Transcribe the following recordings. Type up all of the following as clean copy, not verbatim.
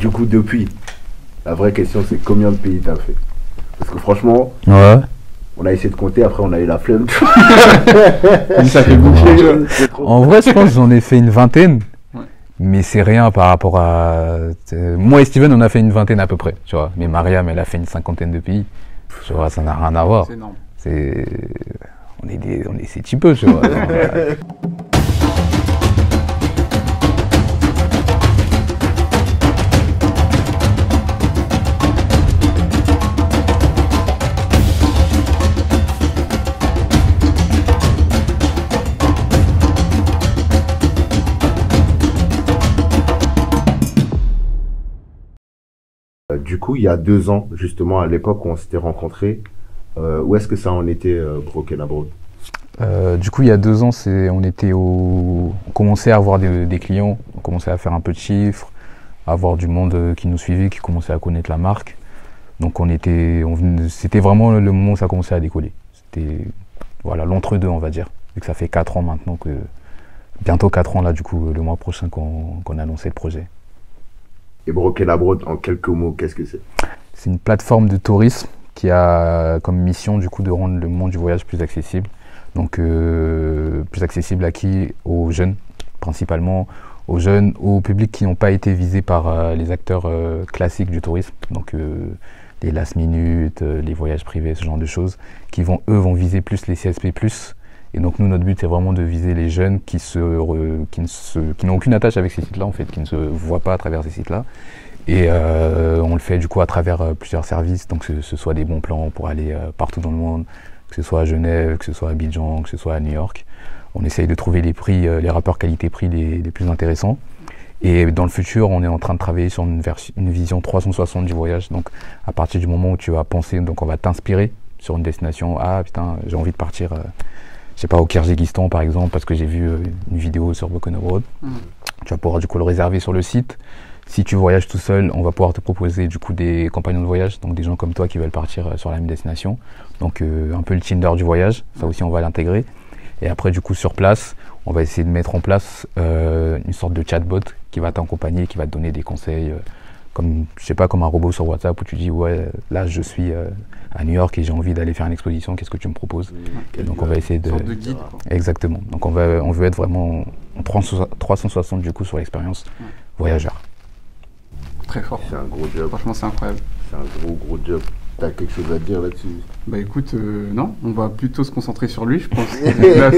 du coup, depuis, la vraie question, c'est combien de pays t'as fait? Parce que franchement, Ouais. on a essayé de compter, après on a eu la flemme. Ça fait beaucoup. C'est trop. En vrai, je pense que j'en ai fait une vingtaine. Ouais. Mais c'est rien par rapport à. Moi et Steven, on a fait une vingtaine à peu près, tu vois. Mais Mariam, elle a fait une cinquantaine de pays. Tu vois, ça n'a rien à voir. C'est énorme. C'est. On est ces petits peu, tu vois. Du coup, il y a 2 ans, justement, à l'époque où on s'était rencontrés, où est-ce que ça en était, Broken Abroad? Du coup, il y a 2 ans, on commençait à avoir des clients, on commençait à faire un peu de chiffres, à avoir du monde qui nous suivait, qui commençait à connaître la marque. Donc c'était vraiment le moment où ça commençait à décoller. C'était voilà, l'entre-deux, on va dire. Vu que ça fait 4 ans maintenant, bientôt 4 ans là, du coup, le mois prochain qu'on a lancé le projet. Et Broken Abroad, en quelques mots, qu'est-ce que c'est? C'est une plateforme de tourisme qui a comme mission du coup de rendre le monde du voyage plus accessible. Donc plus accessible à qui? Aux jeunes, principalement aux jeunes, aux publics qui n'ont pas été visés par les acteurs classiques du tourisme. Donc les last minute, les voyages privés, ce genre de choses, qui vont viser plus les CSP+. Et donc nous, notre but, c'est vraiment de viser les jeunes qui n'ont aucune attache avec ces sites-là, en fait, qui ne se voient pas à travers ces sites-là. Et on le fait du coup à travers plusieurs services, donc que ce soit des bons plans pour aller partout dans le monde, que ce soit à Genève, que ce soit à Abidjan, que ce soit à New York. On essaye de trouver les prix, les rapports qualité-prix les plus intéressants. Et dans le futur, on est en train de travailler sur une vision 360 du voyage. Donc à partir du moment où tu vas penser, donc on va t'inspirer sur une destination. Ah putain, j'ai envie de partir, je sais pas, au Kyrgyzstan par exemple, parce que j'ai vu une vidéo sur Broken Abroad. Tu vas pouvoir du coup le réserver sur le site. Si tu voyages tout seul, on va pouvoir te proposer du coup des compagnons de voyage, donc des gens comme toi qui veulent partir sur la même destination. Donc un peu le Tinder du voyage, ça aussi on va l'intégrer. Et après du coup sur place, on va essayer de mettre en place une sorte de chatbot qui va t'accompagner, qui va te donner des conseils, comme je sais pas, comme un robot sur WhatsApp où tu dis ouais là je suis à New York et j'ai envie d'aller faire une exposition, qu'est-ce que tu me proposes? Et donc on va essayer de... Une sorte de guide, quoi. Exactement. Donc on veut être vraiment en 360 du coup sur l'expérience voyageur. Très fort. C'est un gros job. Franchement, c'est incroyable. C'est un gros job. T'as quelque chose à dire là-dessus? Bah écoute, non, on va plutôt se concentrer sur lui, je pense. Là,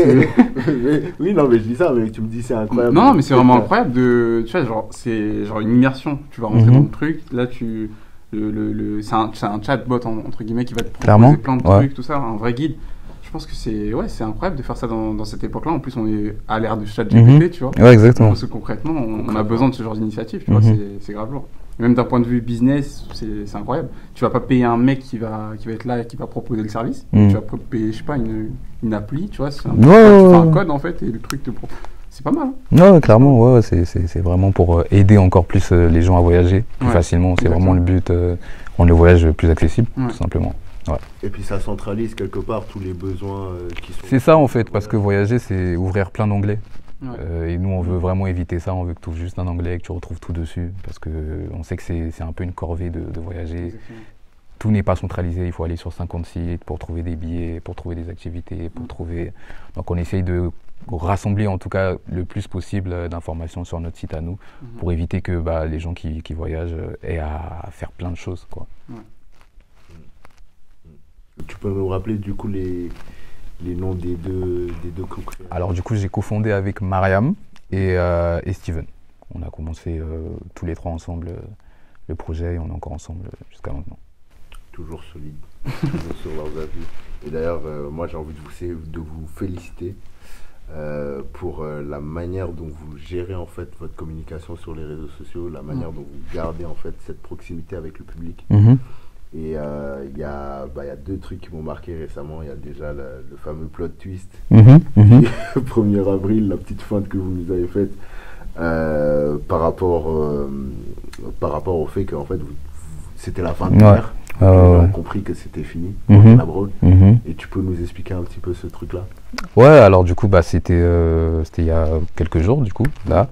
Oui, non, mais je dis ça, mais tu me dis c'est incroyable. non, mais c'est vraiment incroyable de, tu vois, genre, c'est genre une immersion. Tu vas rentrer dans le truc, là, c'est un chatbot entre guillemets qui va te proposer Clairement, plein de trucs, tout ça, un vrai guide. Je pense que c'est incroyable de faire ça dans cette époque-là. En plus, on est à l'ère de ChatGPT, tu vois. Ouais, exactement. Parce que concrètement, on a besoin de ce genre d'initiative, tu vois, c'est grave lourd. Et même d'un point de vue business, c'est incroyable. Tu vas pas payer un mec qui va être là et qui va proposer le service. Tu vas payer, je sais pas, une appli, tu vois. Tu fais un code en fait et le truc te propose. C'est pas mal. Hein. Ouais, clairement, ouais, c'est vraiment pour aider encore plus les gens à voyager plus facilement. C'est vraiment le but, rendre le voyage plus accessible, tout simplement. Ouais. Et puis ça centralise quelque part tous les besoins qui sont... C'est ça en fait, parce que voyager, c'est ouvrir plein d'onglets. Et nous, on veut vraiment éviter ça. On veut que tu ouvres juste un onglet et que tu retrouves tout dessus. Parce qu'on sait que c'est un peu une corvée de voyager. Exactement. Tout n'est pas centralisé. Il faut aller sur 50 sites pour trouver des billets, pour trouver des activités, pour trouver... Donc on essaye de rassembler en tout cas le plus possible d'informations sur notre site à nous pour éviter que les gens qui voyagent aient à faire plein de choses, quoi. Tu peux nous rappeler du coup les noms des deux co-créateurs? Alors du coup j'ai cofondé avec Mariam et Steven. On a commencé tous les trois ensemble le projet et on est encore ensemble jusqu'à maintenant. Toujours solide, toujours sur leurs avis. Et d'ailleurs moi j'ai envie de vous féliciter pour la manière dont vous gérez en fait votre communication sur les réseaux sociaux, la manière dont vous gardez en fait cette proximité avec le public. Et il y a 2 trucs qui m'ont marqué récemment. Il y a déjà le fameux plot twist. 1er avril, la petite feinte que vous nous avez faite par rapport au fait qu'en fait c'était la fin de l'ère. ils ont compris que c'était fini, la Brogue. Et tu peux nous expliquer un petit peu ce truc-là? Ouais, alors du coup, c'était il y a quelques jours, du coup, là.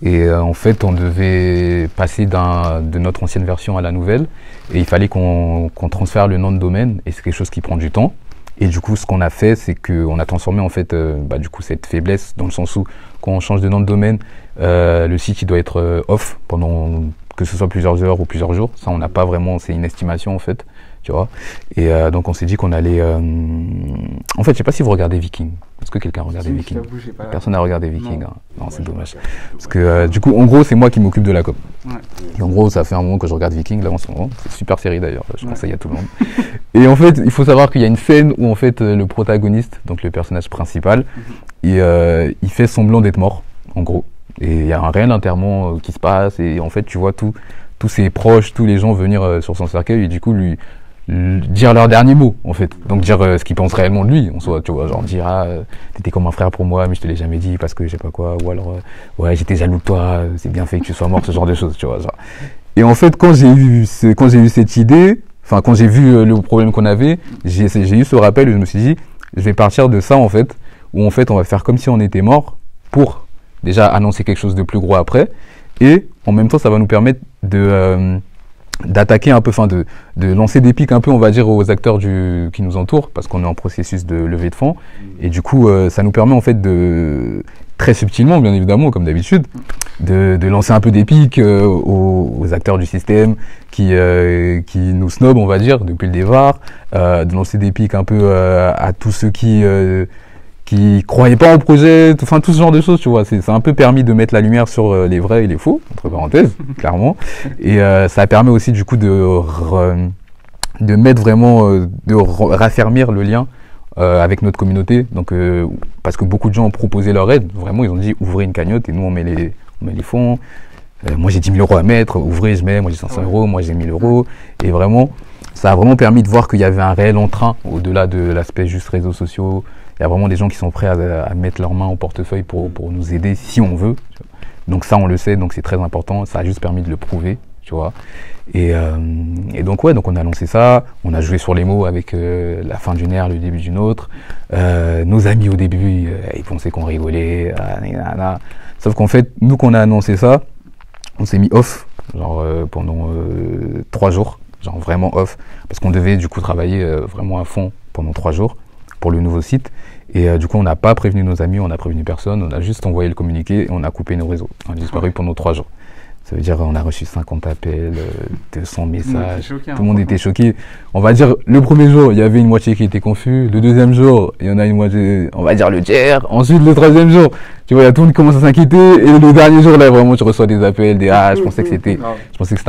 Et en fait, on devait passer de notre ancienne version à la nouvelle. Et il fallait qu'on transfère le nom de domaine. Et c'est quelque chose qui prend du temps. Et du coup, ce qu'on a fait, c'est qu'on a transformé en fait, du coup, cette faiblesse dans le sens où quand on change de nom de domaine, le site il doit être off pendant que ce soit plusieurs heures ou plusieurs jours. Ça, on n'a pas vraiment, c'est une estimation en fait, tu vois. Et donc on s'est dit qu'on allait. En fait, je sais pas si vous regardez Viking. Est-ce que quelqu'un a regardé Viking? Personne n'a regardé Viking. Hein. Non, c'est dommage. Parce que du coup, en gros, c'est moi qui m'occupe de la com. Ouais. Et en gros, ça fait un moment que je regarde Viking là en ce moment. C'est une super série d'ailleurs. Je conseille à tout le monde. Et en fait, il faut savoir qu'il y a une scène où en fait le protagoniste, donc le personnage principal, il fait semblant d'être mort, en gros. Et il y a un réel enterrement qui se passe. Et en fait, tu vois tous ses proches, tous les gens venir sur son cercueil et du coup lui dire leurs derniers mots en fait, donc dire ce qu'ils pensent réellement de lui en soi, tu vois, genre dire t'étais comme un frère pour moi mais je te l'ai jamais dit parce que je sais pas quoi, ou alors ouais j'étais jaloux de toi, c'est bien fait que tu sois mort, ce genre de choses, tu vois, genre. Et en fait quand j'ai eu cette idée, enfin quand j'ai vu le problème qu'on avait, j'ai eu ce rappel et je me suis dit je vais partir de ça en fait, où en fait on va faire comme si on était mort pour déjà annoncer quelque chose de plus gros après, et en même temps ça va nous permettre d'attaquer un peu, enfin de lancer des pics un peu, on va dire, aux acteurs qui nous entourent, parce qu'on est en processus de levée de fonds, et du coup ça nous permet en fait de, très subtilement bien évidemment comme d'habitude, de lancer un peu des pics aux acteurs du système qui nous snobent, on va dire, depuis le départ, de lancer des pics un peu à tous ceux qui croyaient pas au projet, enfin tout ce genre de choses, tu vois. C'est un peu permis de mettre la lumière sur les vrais et les faux, entre parenthèses, clairement. Et ça permet aussi du coup de mettre vraiment, de raffermir le lien avec notre communauté. Donc parce que beaucoup de gens ont proposé leur aide, vraiment ils ont dit ouvrez une cagnotte et nous on met les fonds. Moi j'ai 10 000 euros à mettre, ouvrez je mets, moi j'ai 500 euros, moi j'ai 1000 euros. Et vraiment, ça a vraiment permis de voir qu'il y avait un réel entrain au-delà de l'aspect juste réseaux sociaux. Il y a vraiment des gens qui sont prêts à mettre leurs mains au portefeuille pour nous aider si on veut. Donc ça, on le sait, donc c'est très important. Ça a juste permis de le prouver, tu vois. Et donc ouais, donc on a lancé ça. On a joué sur les mots avec la fin d'une ère, le début d'une autre. Nos amis au début, ils pensaient qu'on rigolait. Sauf qu'en fait, nous qu'on a annoncé ça, on s'est mis off, genre pendant 3 jours, genre vraiment off, parce qu'on devait du coup travailler vraiment à fond pendant 3 jours. Pour le nouveau site, et du coup on n'a pas prévenu nos amis, on n'a prévenu personne, on a juste envoyé le communiqué et on a coupé nos réseaux, on a disparu pendant 3 jours. Ça veut dire on a reçu 50 appels, 200 messages, tout le monde était choqué. On va dire le premier jour il y avait une moitié qui était confus, le deuxième jour il y en a une moitié, on va dire le tiers, ensuite le troisième jour tu vois il y a tout le monde qui commence à s'inquiéter, et le dernier jour là vraiment tu reçois des appels, des je pensais que c'était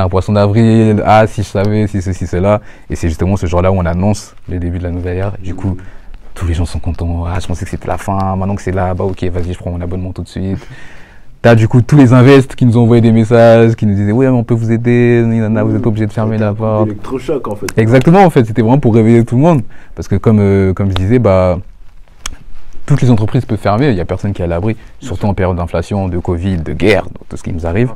un poisson d'avril, si je savais, si ceci cela, et c'est justement ce jour là où on annonce le début de la nouvelle ère. Du coup tous les gens sont contents. Je pensais que c'était la fin. Maintenant que c'est là, ok, vas-y, je prends mon abonnement tout de suite. T'as du coup tous les invests qui nous ont envoyé des messages, qui nous disaient ouais, on peut vous aider, vous êtes pas obligé de fermer la porte. Électrochoc en fait. Exactement, en fait, c'était vraiment pour réveiller tout le monde. Parce que comme je disais, toutes les entreprises peuvent fermer, il y a personne qui est à l'abri, surtout en période d'inflation, de Covid, de guerre, donc tout ce qui nous arrive.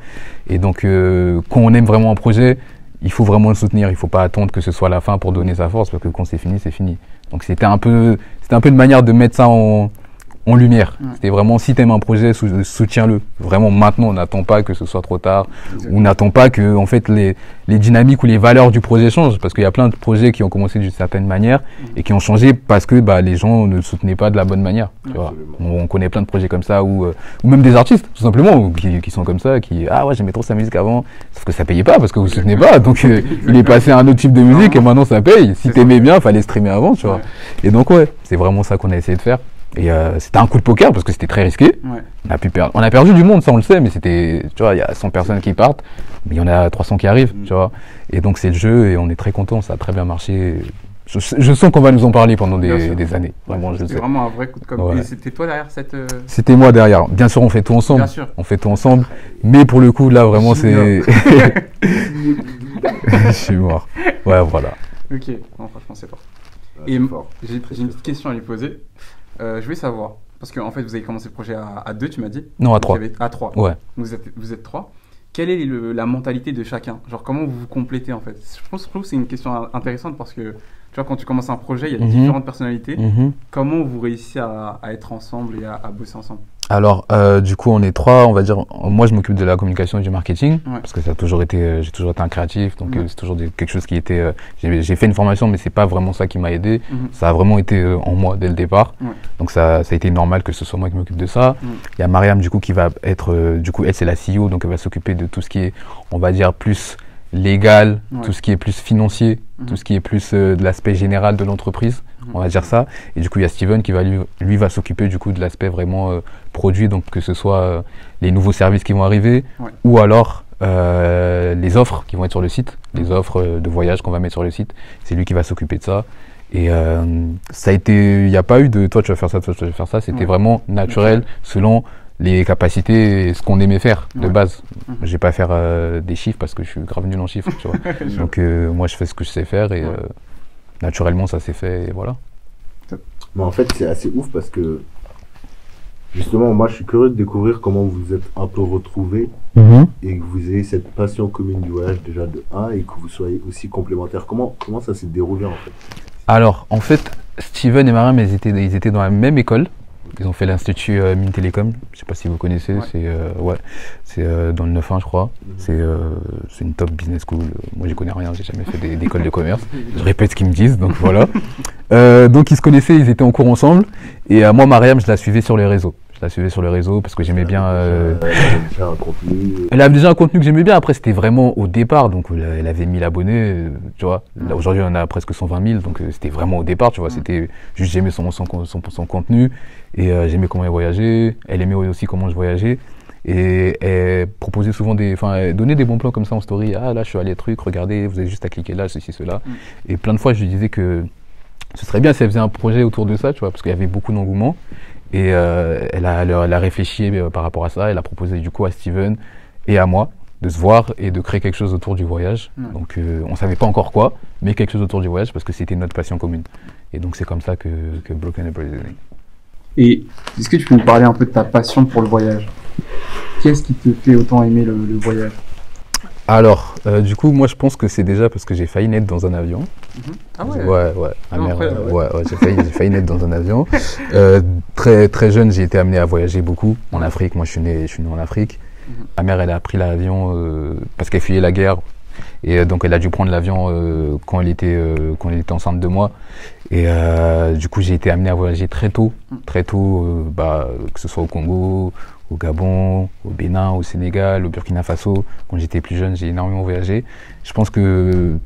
Et donc quand on aime vraiment un projet, il faut vraiment le soutenir, il faut pas attendre que ce soit la fin pour donner sa force, parce que quand c'est fini, c'est fini. Donc c'était un peu une manière de mettre ça en lumière. C'était vraiment, si t'aimes un projet, soutiens-le. Vraiment maintenant, n'attends pas que ce soit trop tard. Exactement. Ou n'attends pas que en fait les dynamiques ou les valeurs du projet changent, parce qu'il y a plein de projets qui ont commencé d'une certaine manière et qui ont changé parce que les gens ne le soutenaient pas de la bonne manière. Tu vois. On connaît plein de projets comme ça, ou même des artistes tout simplement qui sont comme ça, qui ouais j'aimais trop sa musique avant, sauf que ça payait pas parce que vous soutenez pas, donc il est passé à un autre type de musique et maintenant ça paye. Si t'aimais bien, fallait streamer avant, tu vois. Et donc ouais, c'est vraiment ça qu'on a essayé de faire. Et c'était un coup de poker parce que c'était très risqué. On a perdu du monde, ça on le sait, mais c'était, tu vois, il y a 100 personnes qui partent, mais il y en a 300 qui arrivent, tu vois. Et donc c'est le jeu et on est très content, ça a très bien marché. Je sens qu'on va nous en parler pendant des années. Vraiment, je le sais. C'est vraiment un vrai coup de com'. Ouais. Et c'était toi derrière cette. C'était moi derrière. Bien sûr, on fait tout ensemble. Bien sûr. On fait tout ensemble. Mais pour le coup, là, vraiment, c'est. Je suis mort. Ouais, voilà. Ok, non, franchement, c'est fort. Et j'ai une petite question à lui poser. Je voulais savoir, parce qu'en fait, vous avez commencé le projet à 2, tu m'as dit. Non, à 3. À 3. Ouais. Vous êtes 3. quelle est la mentalité de chacun? Genre, comment vous vous complétez en fait? Je trouve que c'est une question intéressante parce que tu vois, quand tu commences un projet, il y a différentes personnalités. Comment vous réussissez à être ensemble et à bosser ensemble? Alors, du coup, on est 3, on va dire. Moi, je m'occupe de la communication et du marketing, parce que ça a toujours été, j'ai toujours été un créatif, donc c'est toujours quelque chose qui était. J'ai fait une formation, mais c'est pas vraiment ça qui m'a aidé. Ça a vraiment été en moi dès le départ. Donc ça a été normal que ce soit moi qui m'occupe de ça. Il y a Mariam, du coup, qui va être, du coup, elle c'est la CEO, donc elle va s'occuper de tout ce qui est, on va dire, plus légal, tout ce qui est plus financier, tout ce qui est plus de l'aspect général de l'entreprise, on va dire ça. Et du coup, il y a Steven qui va lui va s'occuper du coup de l'aspect vraiment produit, donc que ce soit les nouveaux services qui vont arriver ou alors les offres qui vont être sur le site, les offres de voyage qu'on va mettre sur le site. C'est lui qui va s'occuper de ça. Et ça a été, il n'y a pas eu de toi tu vas faire ça, toi tu vas faire ça. C'était vraiment naturel selon les capacités et ce qu'on aimait faire de base. Je vais pas faire des chiffres parce que je suis grave nul en chiffres, tu vois. Donc moi je fais ce que je sais faire et naturellement ça s'est fait et voilà. Mais en fait c'est assez ouf parce que justement moi je suis curieux de découvrir comment vous vous êtes un peu retrouvés et que vous ayez cette passion commune du voyage déjà de 1 et que vous soyez aussi complémentaires. Comment ça s'est déroulé en fait? Alors en fait Steven et Mariam ils étaient dans la même école. Ils ont fait l'Institut Mines Télécom, je sais pas si vous connaissez, c'est dans le 9-1 je crois, c'est une top business school, moi j'y connais rien, j'ai jamais fait d'école de commerce, je répète ce qu'ils me disent, donc voilà. Donc ils se connaissaient, ils étaient en cours ensemble, et moi Mariam je la suivais sur les réseaux. Parce que j'aimais bien. Elle avait déjà un contenu que j'aimais bien. Après, c'était vraiment au départ. Donc, elle avait 1000 abonnés, tu vois. Là, aujourd'hui, on a presque 120 000. Donc, c'était vraiment au départ, tu vois. C'était juste, j'aimais son contenu. Et j'aimais comment elle voyageait. Elle aimait aussi comment je voyageais. Et elle proposait souvent elle donnait des bons plans comme ça en story. Ah, là, je suis allé truc, regardez, vous avez juste à cliquer là, ceci, cela. Et plein de fois, je lui disais que ce serait bien si elle faisait un projet autour de ça, tu vois, parce qu'il y avait beaucoup d'engouement. Et elle a réfléchi par rapport à ça. Elle a proposé du coup à Steven et à moi de se voir et de créer quelque chose autour du voyage. Donc on savait pas encore quoi, mais quelque chose autour du voyage parce que c'était notre passion commune. Et donc c'est comme ça que Broken April est né. Et est-ce que tu peux nous parler un peu de ta passion pour le voyage? Qu'est-ce qui te fait autant aimer le voyage? Alors, du coup, moi je pense que c'est déjà parce que j'ai failli naître dans un avion. Ah ouais? Ouais, j'ai failli naître dans un avion. Très, très jeune, j'ai été amené à voyager beaucoup en Afrique. Moi je suis né en Afrique. Ma mère, elle a pris l'avion parce qu'elle fuyait la guerre. Et donc elle a dû prendre l'avion quand elle était enceinte de moi. Et du coup, j'ai été amené à voyager très tôt, que ce soit au Congo, au Gabon, au Bénin, au Sénégal, au Burkina Faso. Quand j'étais plus jeune, j'ai énormément voyagé. Je pense que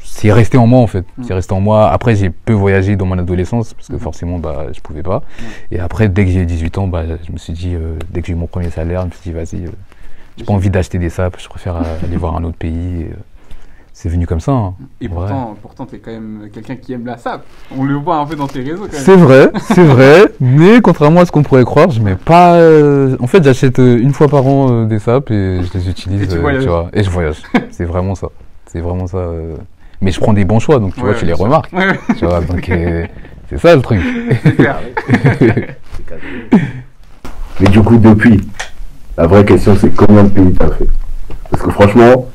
c'est resté en moi en fait. C'est resté en moi. Après, j'ai peu voyagé dans mon adolescence parce que forcément, je pouvais pas. Et après, dès que j'ai eu 18 ans, je me suis dit, dès que j'ai eu mon premier salaire, je me suis dit, vas-y, j'ai pas envie d'acheter des sapes, je préfère aller voir un autre pays. C'est venu comme ça. Hein. Et pourtant tu es quand même quelqu'un qui aime la sape. On le voit un peu dans tes réseaux quand même. C'est vrai. Mais contrairement à ce qu'on pourrait croire, je mets pas. En fait, j'achète une fois par an des sapes et je les utilise. Et tu vois, et je voyage. C'est vraiment ça. Mais je prends des bons choix, donc tu vois, tu les remarques. Tu vois, donc c'est ça le truc. C'est clair. Mais du coup, depuis, la vraie question c'est combien de pays t'as fait? Parce que franchement.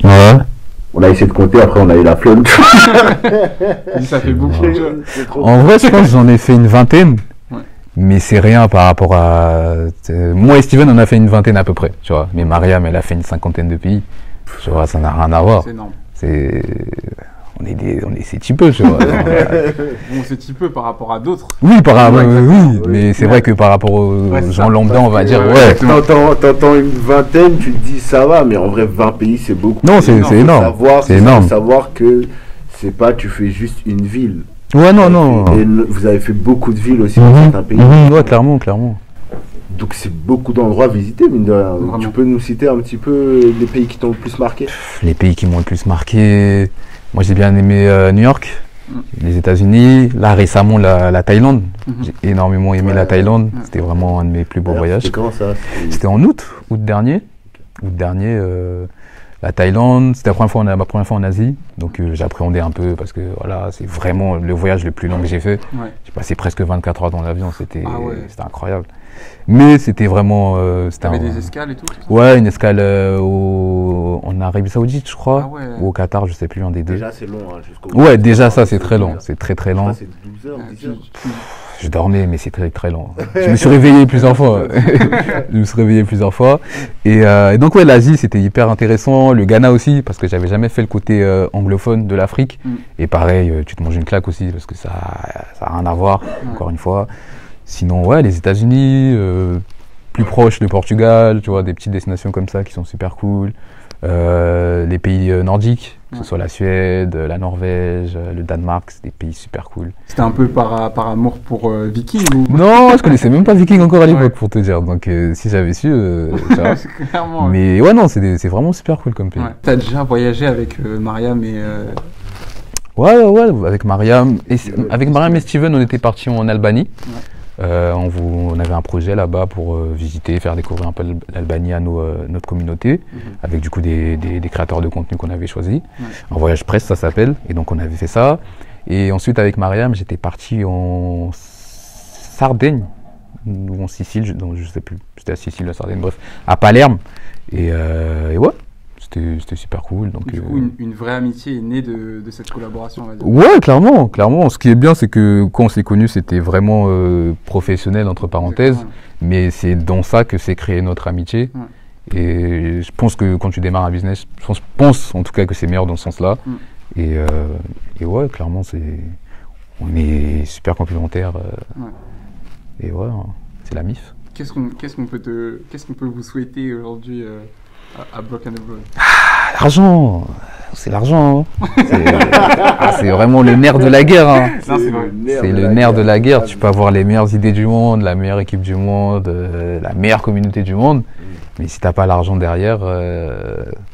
On a essayé de compter, après on a eu la flemme. Ça fait beaucoup. En vrai, je pense que j'en ai fait une vingtaine. Mais c'est rien par rapport à... Moi et Steven, on a fait une vingtaine à peu près, tu vois. Mais Mariam, elle a fait une 50aine de pays. Tu vois, ça n'a rien à voir. C'est énorme. C'est petit peu, tu vois. Bon, c'est petit peu par rapport à d'autres. Oui, mais c'est vrai que par rapport aux gens lambda, on va dire, T'entends une vingtaine, tu te dis ça va, mais en vrai 20 pays c'est beaucoup. Non, c'est énorme. C'est énorme. Savoir que c'est pas tu fais juste une ville. Ouais, non. Et vous avez fait beaucoup de villes aussi dans certains pays. Ouais, clairement. Donc c'est beaucoup d'endroits visités, mine de rien. Tu peux nous citer un petit peu les pays qui t'ont le plus marqué? Les pays qui m'ont le plus marqué... Moi, j'ai bien aimé New York, les États-Unis. Là, récemment, la Thaïlande. J'ai énormément aimé la Thaïlande. C'était vraiment un de mes plus beaux voyages. C'était quand ça? C'était en août dernier. La Thaïlande, c'était ma première fois en Asie, donc j'appréhendais un peu parce que voilà, c'est vraiment le voyage le plus long que j'ai fait. Ouais. J'ai passé presque 24 heures dans l'avion, c'était ouais. incroyable. Mais c'était vraiment... T'avais des escales et tout? Ouais, une escale en Arabie Saoudite, je crois, ouais. ou au Qatar, je sais plus, un des deux. Déjà, c'est long. Hein, ouais, déjà ça, c'est très long, c'est très très long. C'est 12 heures, 10 heures. Je dormais, mais c'est très très long. Je me suis réveillé plusieurs fois. Et donc ouais, l'Asie, c'était hyper intéressant. Le Ghana aussi, parce que j'avais jamais fait le côté anglophone de l'Afrique. Et pareil, tu te manges une claque aussi, parce que ça a rien à voir, encore une fois. Sinon, ouais, les États-Unis, plus proche de Portugal, tu vois, des petites destinations comme ça qui sont super cool. Les pays nordiques, que ce soit la Suède, la Norvège, le Danemark, c'est des pays super cool. C'était un peu par amour pour Viking ou... Non, je connaissais même pas Viking encore à l'époque, pour te dire. Donc si j'avais su, tu vois. Clairement. Mais ouais, non, c'est vraiment super cool comme pays. Ouais. T'as déjà voyagé avec Mariam et... Ouais, avec Mariam. Avec Mariam et Steven, on était partis en Albanie. On avait un projet là-bas pour visiter, faire découvrir un peu l'Albanie à notre communauté, avec du coup des créateurs de contenu qu'on avait choisis. Un voyage presse, ça s'appelle, et donc on avait fait ça. Et ensuite avec Mariam, j'étais parti en Sardaigne, ou en Sicile, donc je sais plus, c'était à Sicile, la Sardaigne, bref, à Palerme. Et ouais. C'était super cool. Donc, du coup, une vraie amitié est née de cette collaboration, on va dire. Ouais, clairement. Ce qui est bien, c'est que quand on s'est connus, c'était vraiment professionnel, entre parenthèses. Exactement. Mais c'est dans ça que s'est créée notre amitié. Ouais. Et je pense que quand tu démarres un business, je pense en tout cas que c'est meilleur dans ce sens-là. Et ouais, clairement, on est super complémentaires. Et ouais, c'est la MIF. Qu'est-ce qu'on peut vous souhaiter aujourd'hui à Broken Abroad? L'argent, c'est l'argent. Hein. C'est vraiment le nerf de la guerre. Hein. C'est le nerf de la guerre. Tu peux avoir les meilleures idées du monde, la meilleure équipe du monde, la meilleure communauté du monde. Mais si t'as pas l'argent derrière,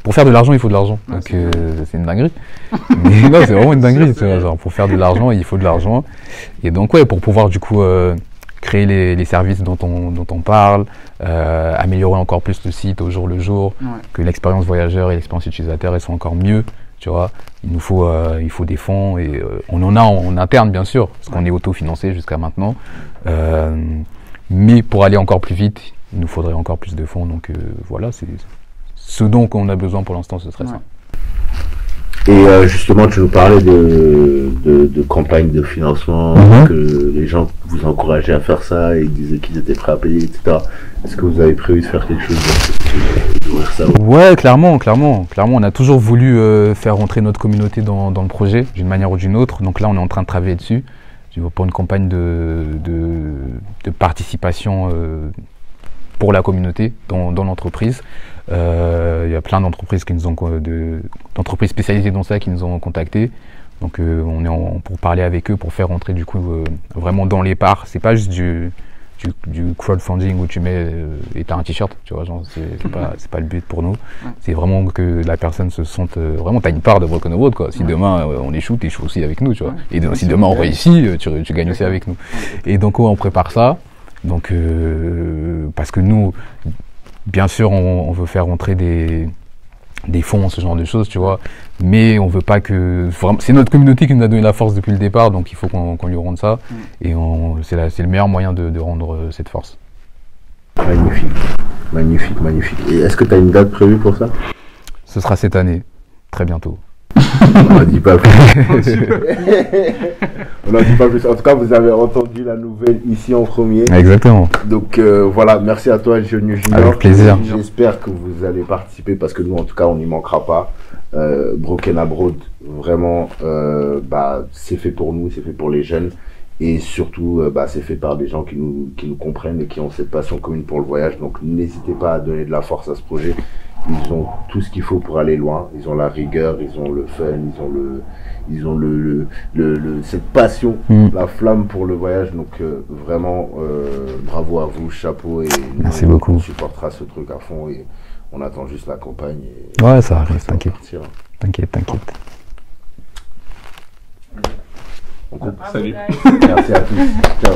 pour faire de l'argent, il faut de l'argent. Donc c'est une dinguerie. Mais non, c'est vraiment une dinguerie. Tu vois, genre, pour faire de l'argent, il faut de l'argent. Et donc ouais, pour pouvoir du coup créer les services dont on parle, améliorer encore plus le site au jour le jour, que l'expérience voyageur et l'expérience utilisateur elles sont encore mieux, tu vois. Il faut des fonds et on en a en interne bien sûr, parce qu'on est autofinancé jusqu'à maintenant. Mais pour aller encore plus vite, il nous faudrait encore plus de fonds. Donc voilà, c'est ce dont on a besoin pour l'instant, ce serait ça. Et justement, tu nous parlais de campagne de financement, que les gens vous encourageaient à faire ça et disaient qu'ils étaient prêts à payer, etc. Est-ce que vous avez prévu de faire quelque chose d'ouvrir ça? Ouais, clairement. On a toujours voulu faire rentrer notre communauté dans le projet, d'une manière ou d'une autre. Donc là, on est en train de travailler dessus pour une campagne de participation pour la communauté dans l'entreprise. Il y a plein d'entreprises d'entreprises spécialisées dans ça qui nous ont contactés. Donc on est pour parler avec eux pour faire rentrer du coup vraiment dans les parts. C'est pas juste du crowdfunding où tu mets et t'as un t-shirt, tu vois, genre c'est pas le but pour nous. C'est vraiment que la personne se sente vraiment, t'as une part de Broken Abroad quoi. Si demain on échoue, t'échoues aussi avec nous, tu vois. Et si demain on réussit, tu gagnes aussi avec nous. Et donc on prépare ça. Donc parce que nous, bien sûr, on veut faire rentrer des fonds, ce genre de choses, tu vois. Mais on veut pas que... C'est notre communauté qui nous a donné la force depuis le départ, donc il faut qu'on lui rende ça. Et c'est le meilleur moyen de rendre cette force. Magnifique. Et est-ce que tu as une date prévue pour ça? Ce sera cette année, très bientôt. On n'en dit pas plus. On n'en dit pas plus. En tout cas, vous avez entendu la nouvelle ici en premier. Exactement. Donc voilà, merci à toi, Junior. Avec plaisir. J'espère que vous allez participer parce que nous, en tout cas, on n'y manquera pas. Broken Abroad, vraiment, c'est fait pour nous, c'est fait pour les jeunes. Et surtout, c'est fait par des gens qui nous comprennent et qui ont cette passion commune pour le voyage. Donc n'hésitez pas à donner de la force à ce projet. Ils ont tout ce qu'il faut pour aller loin. Ils ont la rigueur, ils ont le fun, ils ont cette passion, la flamme pour le voyage. Donc vraiment, bravo à vous, chapeau. Et merci beaucoup. On supportera ce truc à fond et on attend juste la campagne. Ouais, ça arrive, t'inquiète. T'inquiète. On coupe. Salut. Merci à tous. Ciao.